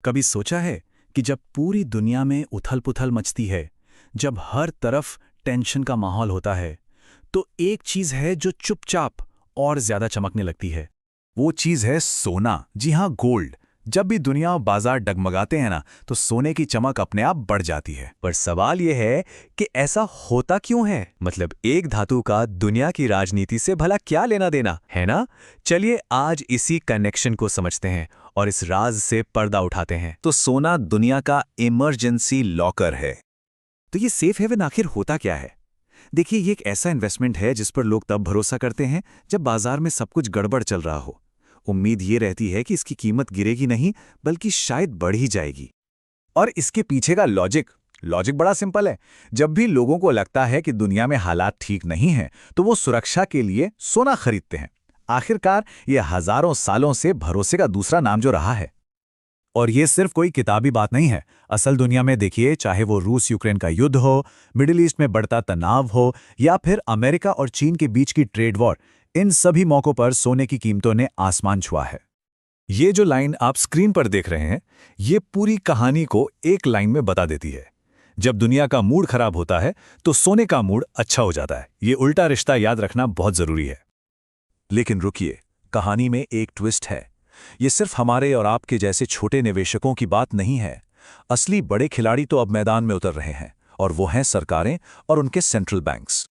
कभी सोचा है कि जब पूरी दुनिया में उथल-पुथल मचती है, जब हर तरफ टेंशन का माहौल होता है, तो एक चीज है जो चुपचाप और ज्यादा चमकने लगती है। वो चीज है सोना। जी हाँ, गोल्ड। जब भी दुनिया और बाजार डगमगाते हैं ना, तो सोने की चमक अपने आप बढ़ जाती है। पर सवाल यह है कि ऐसा होता क्यों है? मतलब एक धातु का दुनिया की राजनीति से भला क्या लेना देना है ना? चलिए आज इसी कनेक्शन को समझते हैं और इस राज से पर्दा उठाते हैं। तो सोना दुनिया का इमरजेंसी लॉकर है। तो ये सेफ हेवन आखिर होता क्या है? देखिए, ये एक ऐसा इन्वेस्टमेंट है जिस पर लोग तब भरोसा करते हैं जब बाजार में सब कुछ गड़बड़ चल रहा हो। उम्मीद ये रहती है कि इसकी कीमत गिरेगी नहीं, बल्कि शायद बढ़ ही जाएगी। और इसके पीछे का लॉजिक बड़ा सिंपल है। जब भी लोगों को लगता है कि दुनिया में हालात ठीक नहीं हैं, तो वो सुरक्षा के लिए सोना खरीदते हैं। आखिरकार ये हजारों सालों से भरोसे का दूसरा नाम जो रहा है। और ये सिर्फ कोई किताबी बात नहीं है। असल दुनिया में देखिए, चाहे वो रूस यूक्रेन का युद्ध हो, मिडिल ईस्ट में बढ़ता तनाव हो, या फिर अमेरिका और चीन के बीच की ट्रेड वॉर, इन सभी मौकों पर सोने की कीमतों ने आसमान छुआ है। ये जो लाइन आप स्क्रीन पर देख रहे हैं, ये पूरी कहानी को एक लाइन में बता देती है। जब दुनिया का मूड खराब होता है, तो सोने का मूड अच्छा हो जाता है। ये उल्टा रिश्ता याद रखना बहुत जरूरी है। लेकिन रुकिए, कहानी में एक ट्विस्ट है। ये सिर्फ हमारे और आपके जैसे छोटे निवेशकों की बात नहीं है। असली बड़े खिलाड़ी तो अब मैदान में उतर रहे हैं, और वो हैं सरकारें और उनके सेंट्रल बैंक्स।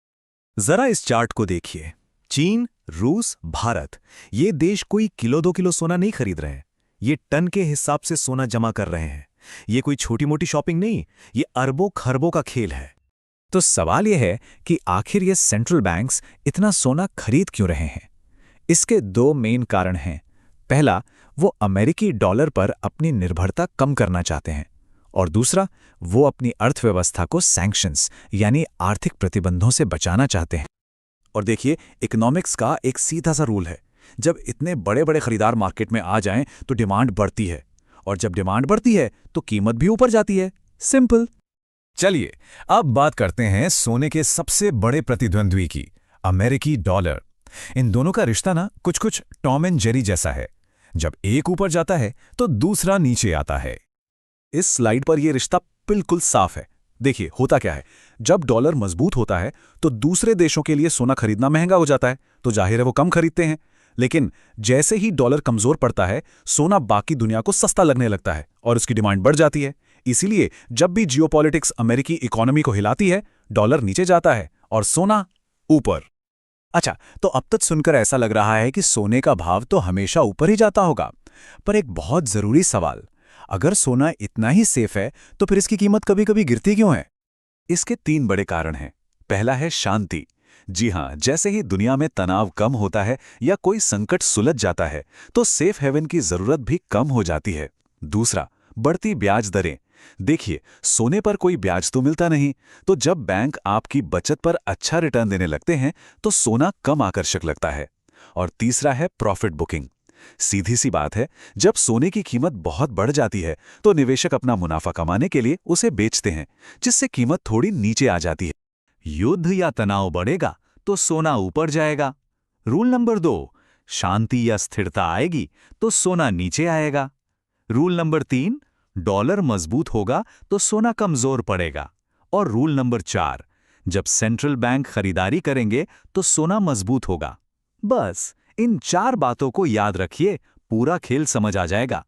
जरा इस चार्ट को देखिए। चीन, रूस, भारत, ये देश कोई किलो 2 किलो सोना नहीं खरीद रहे हैं। ये टन के हिसाब से सोना जमा कर रहे हैं। ये कोई छोटी मोटी शॉपिंग नहीं, ये अरबों खरबों का खेल है। तो सवाल यह है कि आखिर ये सेंट्रल बैंक्स इतना सोना खरीद क्यों रहे हैं? इसके दो मेन कारण हैं। पहला, वो अमेरिकी डॉलर पर अपनी निर्भरता कम करना चाहते हैं, और दूसरा, वो अपनी अर्थव्यवस्था को सैंक्शंस यानी आर्थिक प्रतिबंधों से बचाना चाहते हैं। और देखिए, इकोनॉमिक्स का एक सीधा सा रूल है। जब इतने बड़े बड़े खरीदार मार्केट में आ जाएं, तो डिमांड बढ़ती है, और जब डिमांड बढ़ती है तो कीमत भी ऊपर जाती है। सिंपल। चलिए अब बात करते हैं सोने के सबसे बड़े प्रतिद्वंद्वी की, अमेरिकी डॉलर। इन दोनों का रिश्ता ना कुछ कुछ टॉम एंड जेरी जैसा है। जब एक ऊपर जाता है तो दूसरा नीचे आता है। इस स्लाइड पर यह रिश्ता बिल्कुल साफ है। देखिए होता क्या है, जब डॉलर मजबूत होता है तो दूसरे देशों के लिए सोना खरीदना महंगा हो जाता है, तो जाहिर है वो कम खरीदते हैं। लेकिन जैसे ही डॉलर कमजोर पड़ता है, सोना बाकी दुनिया को सस्ता लगने लगता है और उसकी डिमांड बढ़ जाती है। इसीलिए जब भी जियोपॉलिटिक्स अमेरिकी इकोनॉमी को हिलाती है, डॉलर नीचे जाता है और सोना ऊपर। अच्छा, तो अब तक सुनकर ऐसा लग रहा है कि सोने का भाव तो हमेशा ऊपर ही जाता होगा। पर एक बहुत जरूरी सवाल, अगर सोना इतना ही सेफ है तो फिर इसकी कीमत कभी कभी गिरती क्यों है? इसके 3 बड़े कारण हैं। पहला है शांति। जी हां, जैसे ही दुनिया में तनाव कम होता है या कोई संकट सुलझ जाता है, तो सेफ हेवन की जरूरत भी कम हो जाती है। दूसरा, बढ़ती ब्याज दरें। देखिए, सोने पर कोई ब्याज तो मिलता नहीं, तो जब बैंक आपकी बचत पर अच्छा रिटर्न देने लगते हैं, तो सोना कम आकर्षक लगता है। और तीसरा है प्रॉफिट बुकिंग। सीधी सी बात है, जब सोने की कीमत बहुत बढ़ जाती है, तो निवेशक अपना मुनाफा कमाने के लिए उसे बेचते हैं, जिससे कीमत थोड़ी नीचे आ जाती है। युद्ध या तनाव बढ़ेगा तो सोना ऊपर जाएगा। रूल नंबर 2, शांति या स्थिरता आएगी तो सोना नीचे आएगा। रूल नंबर 3, डॉलर मजबूत होगा तो सोना कमजोर पड़ेगा। और रूल नंबर 4, जब सेंट्रल बैंक खरीदारी करेंगे तो सोना मजबूत होगा। बस इन 4 बातों को याद रखिए, पूरा खेल समझ आ जाएगा।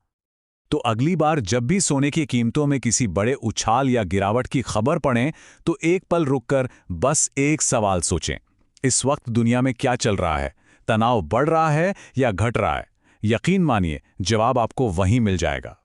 तो अगली बार जब भी सोने की कीमतों में किसी बड़े उछाल या गिरावट की खबर पड़े, तो एक पल रुककर बस एक सवाल सोचें, इस वक्त दुनिया में क्या चल रहा है? तनाव बढ़ रहा है या घट रहा है? यकीन मानिए, जवाब आपको वहीं मिल जाएगा।